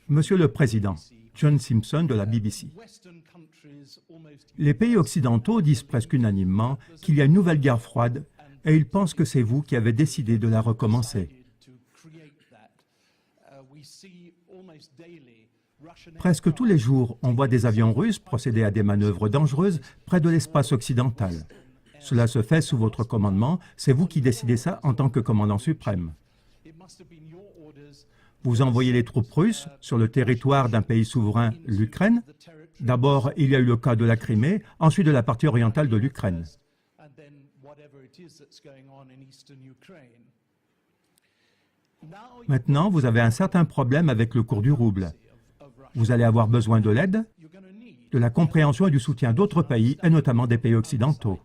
Monsieur le Président, John Simpson de la BBC. Les pays occidentaux disent presque unanimement qu'il y a une nouvelle guerre froide et ils pensent que c'est vous qui avez décidé de la recommencer. Presque tous les jours, on voit des avions russes procéder à des manœuvres dangereuses près de l'espace occidental. Cela se fait sous votre commandement, c'est vous qui décidez ça en tant que commandant suprême. Vous envoyez les troupes russes sur le territoire d'un pays souverain, l'Ukraine. D'abord, il y a eu le cas de la Crimée, ensuite de la partie orientale de l'Ukraine. Maintenant, vous avez un certain problème avec le cours du rouble. Vous allez avoir besoin de l'aide, de la compréhension et du soutien d'autres pays, et notamment des pays occidentaux.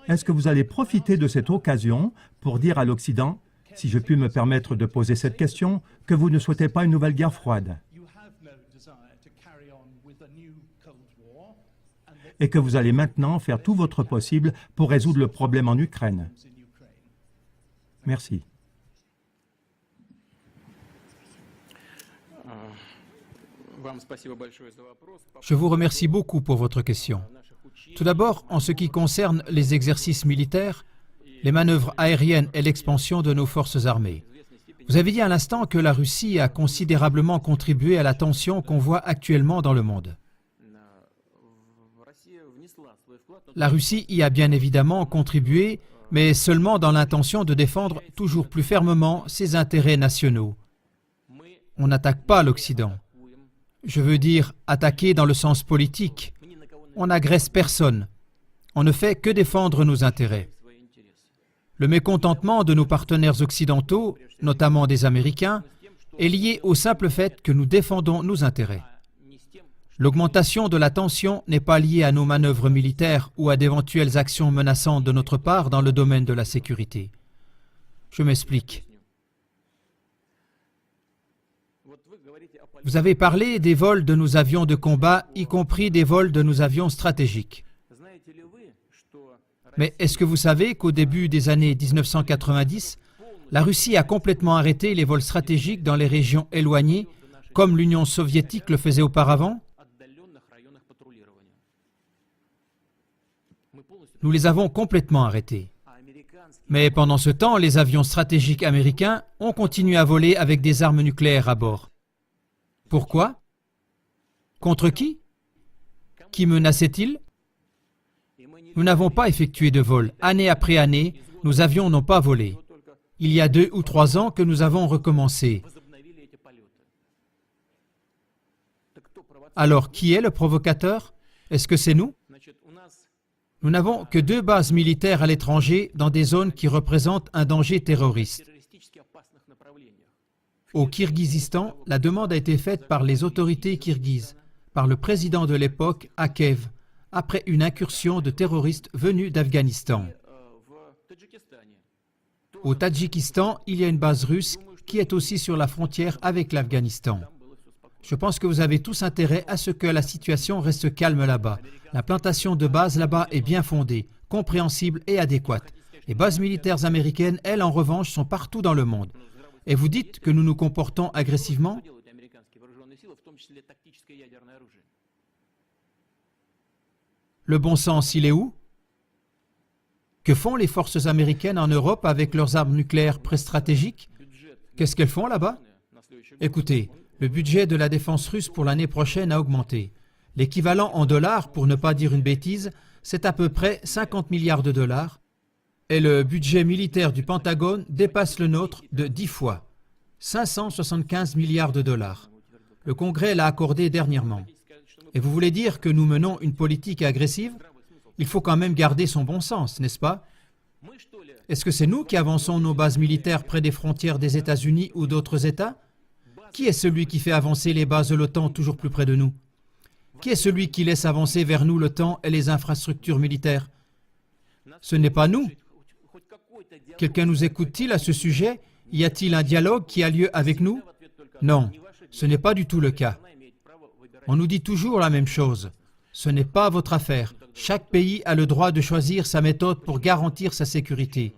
Est-ce que vous allez profiter de cette occasion pour dire à l'Occident, si je puis me permettre de poser cette question, que vous ne souhaitez pas une nouvelle guerre froide et que vous allez maintenant faire tout votre possible pour résoudre le problème en Ukraine? Merci. Je vous remercie beaucoup pour votre question. Tout d'abord, en ce qui concerne les exercices militaires, les manœuvres aériennes et l'expansion de nos forces armées. Vous avez dit à l'instant que la Russie a considérablement contribué à la tension qu'on voit actuellement dans le monde. La Russie y a bien évidemment contribué, mais seulement dans l'intention de défendre toujours plus fermement ses intérêts nationaux. On n'attaque pas l'Occident. Je veux dire attaquer dans le sens politique. On n'agresse personne. On ne fait que défendre nos intérêts. Le mécontentement de nos partenaires occidentaux, notamment des Américains, est lié au simple fait que nous défendons nos intérêts. L'augmentation de la tension n'est pas liée à nos manœuvres militaires ou à d'éventuelles actions menaçantes de notre part dans le domaine de la sécurité. Je m'explique. Vous avez parlé des vols de nos avions de combat, y compris des vols de nos avions stratégiques. Mais est-ce que vous savez qu'au début des années 1990, la Russie a complètement arrêté les vols stratégiques dans les régions éloignées, comme l'Union soviétique le faisait auparavant? Nous les avons complètement arrêtés. Mais pendant ce temps, les avions stratégiques américains ont continué à voler avec des armes nucléaires à bord. Pourquoi? Contre qui? Qui menaçait-il? Nous n'avons pas effectué de vol. Année après année, nos avions n'ont pas volé. Il y a 2 ou 3 ans que nous avons recommencé. Alors, qui est le provocateur? Est-ce que c'est nous? Nous n'avons que 2 bases militaires à l'étranger dans des zones qui représentent un danger terroriste. Au Kirghizistan, la demande a été faite par les autorités kirghizes, par le président de l'époque, Akev, après une incursion de terroristes venus d'Afghanistan. Au Tadjikistan, il y a une base russe qui est aussi sur la frontière avec l'Afghanistan. Je pense que vous avez tous intérêt à ce que la situation reste calme là-bas. La plantation de bases là-bas est bien fondée, compréhensible et adéquate. Les bases militaires américaines, elles, en revanche, sont partout dans le monde. Et vous dites que nous nous comportons agressivement? Le bon sens, il est où? Que font les forces américaines en Europe avec leurs armes nucléaires pré-stratégiques? Qu'est-ce qu'elles font là-bas? Écoutez, le budget de la défense russe pour l'année prochaine a augmenté. L'équivalent en dollars, pour ne pas dire une bêtise, c'est à peu près 50 milliards de dollars. Et le budget militaire du Pentagone dépasse le nôtre de 10 fois, 575 milliards de dollars. Le Congrès l'a accordé dernièrement. Et vous voulez dire que nous menons une politique agressive? Il faut quand même garder son bon sens, n'est-ce pas? Est-ce que c'est nous qui avançons nos bases militaires près des frontières des États-Unis ou d'autres États? Qui est celui qui fait avancer les bases de l'OTAN toujours plus près de nous? Qui est celui qui laisse avancer vers nous l'OTAN et les infrastructures militaires? Ce n'est pas nous. Quelqu'un nous écoute-t-il à ce sujet? Y a-t-il un dialogue qui a lieu avec nous? Non, ce n'est pas du tout le cas. On nous dit toujours la même chose. Ce n'est pas votre affaire. Chaque pays a le droit de choisir sa méthode pour garantir sa sécurité.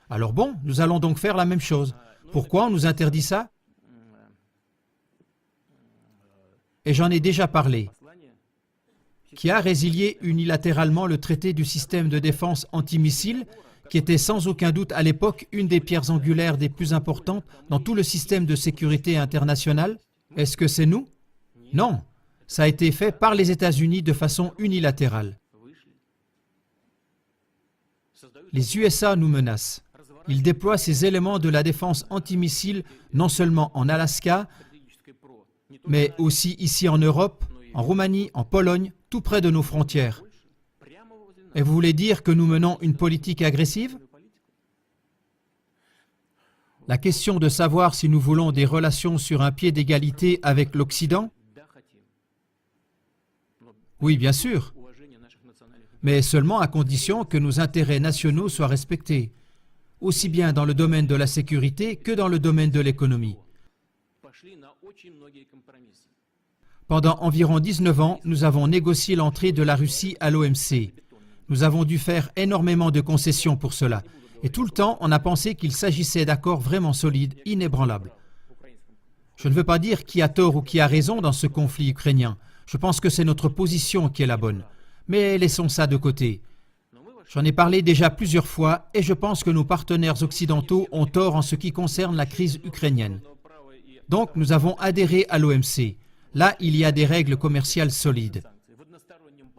Alors bon, nous allons donc faire la même chose. Pourquoi on nous interdit ça? Et j'en ai déjà parlé. Qui a résilié unilatéralement le traité du système de défense antimissile, qui était sans aucun doute à l'époque une des pierres angulaires des plus importantes dans tout le système de sécurité internationale? Est-ce que c'est nous? Non, ça a été fait par les États-Unis de façon unilatérale. Les USA nous menacent. Ils déploient ces éléments de la défense antimissile non seulement en Alaska, mais aussi ici en Europe, en Roumanie, en Pologne, tout près de nos frontières. Et vous voulez dire que nous menons une politique agressive? La question de savoir si nous voulons des relations sur un pied d'égalité avec l'Occident? Oui, bien sûr, mais seulement à condition que nos intérêts nationaux soient respectés, aussi bien dans le domaine de la sécurité que dans le domaine de l'économie. Pendant environ 19 ans, nous avons négocié l'entrée de la Russie à l'OMC. Nous avons dû faire énormément de concessions pour cela. Et tout le temps, on a pensé qu'il s'agissait d'accords vraiment solides, inébranlables. Je ne veux pas dire qui a tort ou qui a raison dans ce conflit ukrainien. Je pense que c'est notre position qui est la bonne. Mais laissons ça de côté. J'en ai parlé déjà plusieurs fois et je pense que nos partenaires occidentaux ont tort en ce qui concerne la crise ukrainienne. Donc, nous avons adhéré à l'OMC. Là, il y a des règles commerciales solides.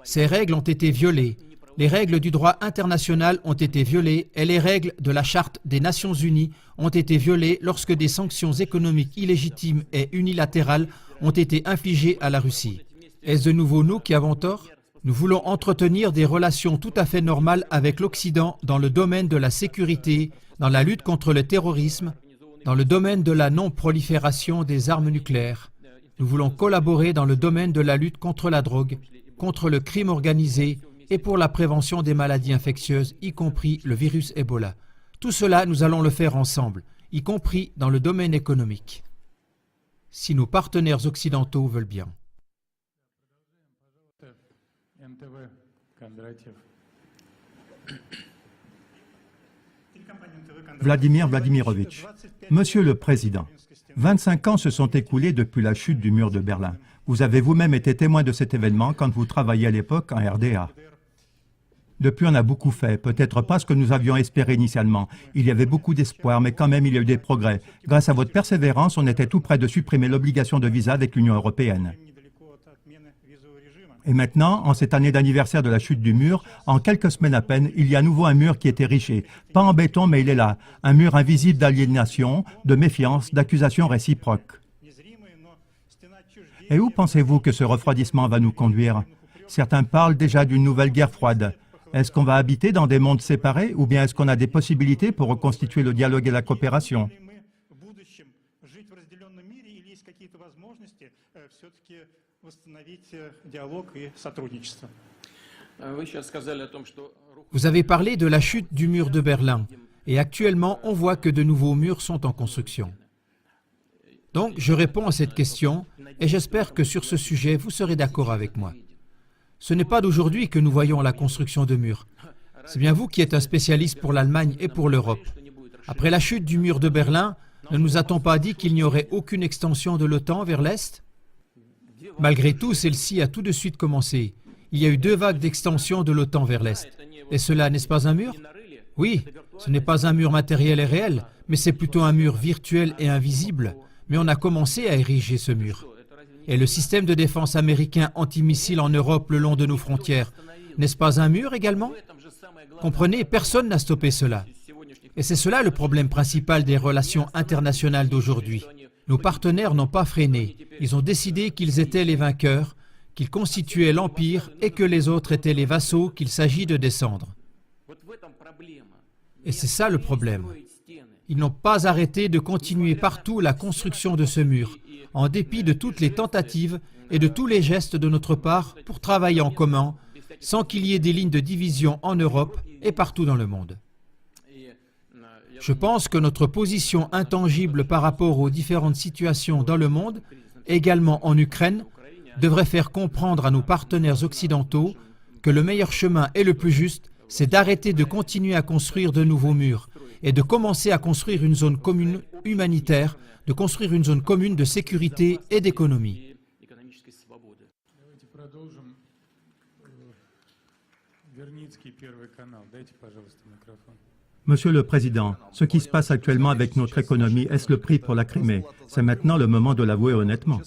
Ces règles ont été violées. Les règles du droit international ont été violées et les règles de la Charte des Nations Unies ont été violées lorsque des sanctions économiques illégitimes et unilatérales ont été infligées à la Russie. Est-ce de nouveau nous qui avons tort? Nous voulons entretenir des relations tout à fait normales avec l'Occident dans le domaine de la sécurité, dans la lutte contre le terrorisme, dans le domaine de la non-prolifération des armes nucléaires. Nous voulons collaborer dans le domaine de la lutte contre la drogue, contre le crime organisé et pour la prévention des maladies infectieuses, y compris le virus Ebola. Tout cela, nous allons le faire ensemble, y compris dans le domaine économique, si nos partenaires occidentaux veulent bien. Vladimir Vladimirovitch. Monsieur le Président, 25 ans se sont écoulés depuis la chute du mur de Berlin. Vous avez vous-même été témoin de cet événement quand vous travailliez à l'époque en RDA. Depuis, on a beaucoup fait, peut-être pas ce que nous avions espéré initialement. Il y avait beaucoup d'espoir, mais quand même, il y a eu des progrès. Grâce à votre persévérance, on était tout près de supprimer l'obligation de visa avec l'Union européenne. Et maintenant, en cette année d'anniversaire de la chute du mur, en quelques semaines à peine, il y a à nouveau un mur qui est érigé. Pas en béton, mais il est là. Un mur invisible d'aliénation, de méfiance, d'accusation réciproque. Et où pensez-vous que ce refroidissement va nous conduire? Certains parlent déjà d'une nouvelle guerre froide. Est-ce qu'on va habiter dans des mondes séparés ou bien est-ce qu'on a des possibilités pour reconstituer le dialogue et la coopération? Vous avez parlé de la chute du mur de Berlin et actuellement on voit que de nouveaux murs sont en construction. Donc je réponds à cette question et j'espère que sur ce sujet vous serez d'accord avec moi. Ce n'est pas d'aujourd'hui que nous voyons la construction de murs. C'est bien vous qui êtes un spécialiste pour l'Allemagne et pour l'Europe. Après la chute du mur de Berlin, ne nous a-t-on pas dit qu'il n'y aurait aucune extension de l'OTAN vers l'Est? Malgré tout, celle-ci a tout de suite commencé. Il y a eu 2 vagues d'extension de l'OTAN vers l'Est. Et cela n'est-ce pas un mur? Oui, ce n'est pas un mur matériel et réel, mais c'est plutôt un mur virtuel et invisible. Mais on a commencé à ériger ce mur. Et le système de défense américain antimissile en Europe le long de nos frontières, n'est-ce pas un mur également? Comprenez, personne n'a stoppé cela. Et c'est cela le problème principal des relations internationales d'aujourd'hui. Nos partenaires n'ont pas freiné. Ils ont décidé qu'ils étaient les vainqueurs, qu'ils constituaient l'empire et que les autres étaient les vassaux qu'il s'agit de descendre. Et c'est ça le problème. Ils n'ont pas arrêté de continuer partout la construction de ce mur, en dépit de toutes les tentatives et de tous les gestes de notre part pour travailler en commun, sans qu'il y ait des lignes de division en Europe et partout dans le monde. Je pense que notre position intangible par rapport aux différentes situations dans le monde, également en Ukraine, devrait faire comprendre à nos partenaires occidentaux que le meilleur chemin et le plus juste, c'est d'arrêter de continuer à construire de nouveaux murs et de commencer à construire une zone commune humanitaire, de construire une zone commune de sécurité et d'économie. Давайте продолжим. Верницкий, Первый канал. Дайте, пожалуйста, микрофон. Monsieur le Président, ce qui se passe actuellement avec notre économie, est-ce le prix pour la Crimée? C'est maintenant le moment de l'avouer honnêtement.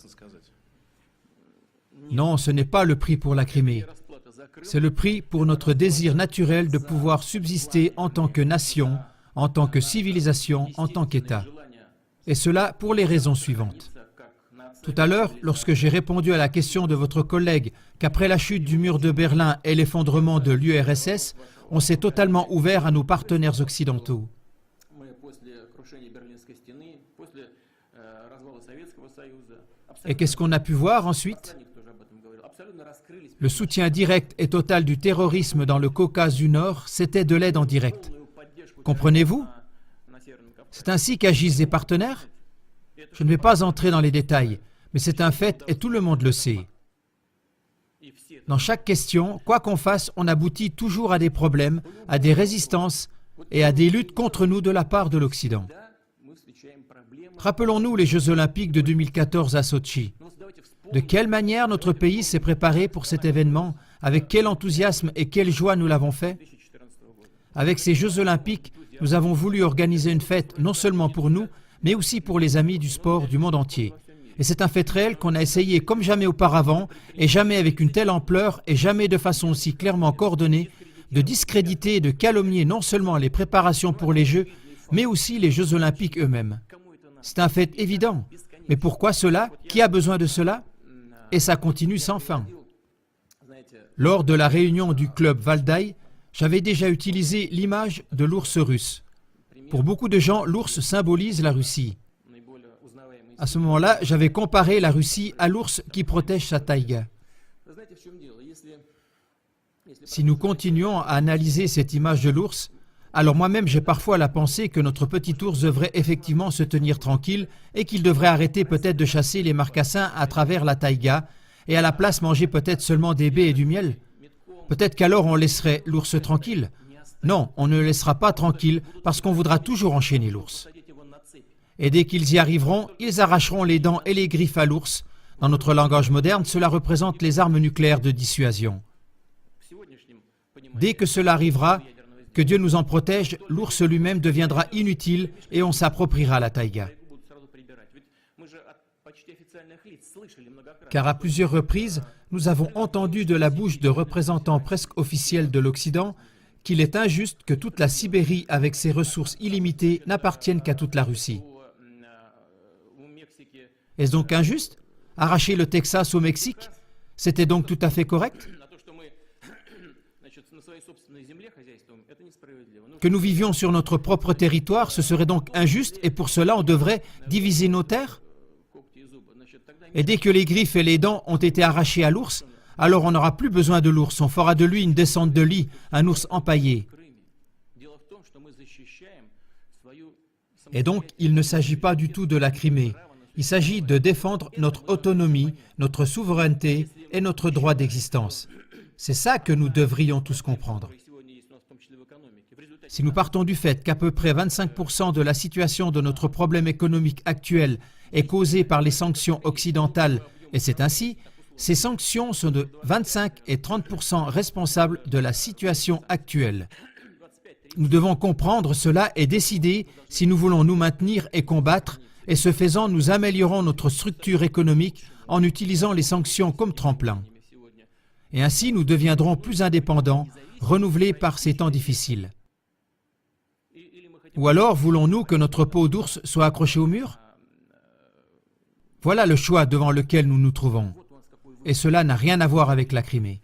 Non, ce n'est pas le prix pour la Crimée. C'est le prix pour notre désir naturel de pouvoir subsister en tant que nation, en tant que civilisation, en tant qu'État. Et cela pour les raisons suivantes. Tout à l'heure, lorsque j'ai répondu à la question de votre collègue qu'après la chute du mur de Berlin et l'effondrement de l'URSS, on s'est totalement ouvert à nos partenaires occidentaux. Et qu'est-ce qu'on a pu voir ensuite? Le soutien direct et total du terrorisme dans le Caucase du Nord, c'était de l'aide en direct. Comprenez-vous? C'est ainsi qu'agissent les partenaires? Je ne vais pas entrer dans les détails, mais c'est un fait et tout le monde le sait. Dans chaque question, quoi qu'on fasse, on aboutit toujours à des problèmes, à des résistances et à des luttes contre nous de la part de l'Occident. Rappelons-nous les Jeux Olympiques de 2014 à Sotchi. De quelle manière notre pays s'est préparé pour cet événement, avec quel enthousiasme et quelle joie nous l'avons fait? Avec ces Jeux Olympiques, nous avons voulu organiser une fête non seulement pour nous, mais aussi pour les amis du sport du monde entier. Et c'est un fait réel qu'on a essayé comme jamais auparavant, et jamais avec une telle ampleur, et jamais de façon aussi clairement coordonnée, de discréditer et de calomnier non seulement les préparations pour les Jeux, mais aussi les Jeux Olympiques eux-mêmes. C'est un fait évident. Mais pourquoi cela? Qui a besoin de cela? Et ça continue sans fin. Lors de la réunion du club Valdai, j'avais déjà utilisé l'image de l'ours russe. Pour beaucoup de gens, l'ours symbolise la Russie. À ce moment-là, j'avais comparé la Russie à l'ours qui protège sa taïga. Si nous continuons à analyser cette image de l'ours, alors moi-même j'ai parfois la pensée que notre petit ours devrait effectivement se tenir tranquille et qu'il devrait arrêter peut-être de chasser les marcassins à travers la taïga et à la place manger peut-être seulement des baies et du miel. Peut-être qu'alors on laisserait l'ours tranquille. Non, on ne le laissera pas tranquille parce qu'on voudra toujours enchaîner l'ours. Et dès qu'ils y arriveront, ils arracheront les dents et les griffes à l'ours. Dans notre langage moderne, cela représente les armes nucléaires de dissuasion. Dès que cela arrivera, que Dieu nous en protège, l'ours lui-même deviendra inutile et on s'appropriera la taïga. Car à plusieurs reprises, nous avons entendu de la bouche de représentants presque officiels de l'Occident qu'il est injuste que toute la Sibérie, avec ses ressources illimitées, n'appartienne qu'à toute la Russie. Est-ce donc injuste? Arracher le Texas au Mexique, c'était donc tout à fait correct? Que nous vivions sur notre propre territoire, ce serait donc injuste et pour cela on devrait diviser nos terres? Et dès que les griffes et les dents ont été arrachées à l'ours, alors on n'aura plus besoin de l'ours, on fera de lui une descente de lit, un ours empaillé. Et donc, il ne s'agit pas du tout de la Crimée. Il s'agit de défendre notre autonomie, notre souveraineté et notre droit d'existence. C'est ça que nous devrions tous comprendre. Si nous partons du fait qu'à peu près 25% de la situation de notre problème économique actuel est causée par les sanctions occidentales, et c'est ainsi, ces sanctions sont de 25 et 30% responsables de la situation actuelle. Nous devons comprendre cela et décider si nous voulons nous maintenir et combattre, et ce faisant, nous améliorons notre structure économique en utilisant les sanctions comme tremplin. Et ainsi, nous deviendrons plus indépendants, renouvelés par ces temps difficiles. Ou alors, voulons-nous que notre peau d'ours soit accrochée au mur? Voilà le choix devant lequel nous nous trouvons. Et cela n'a rien à voir avec la Crimée.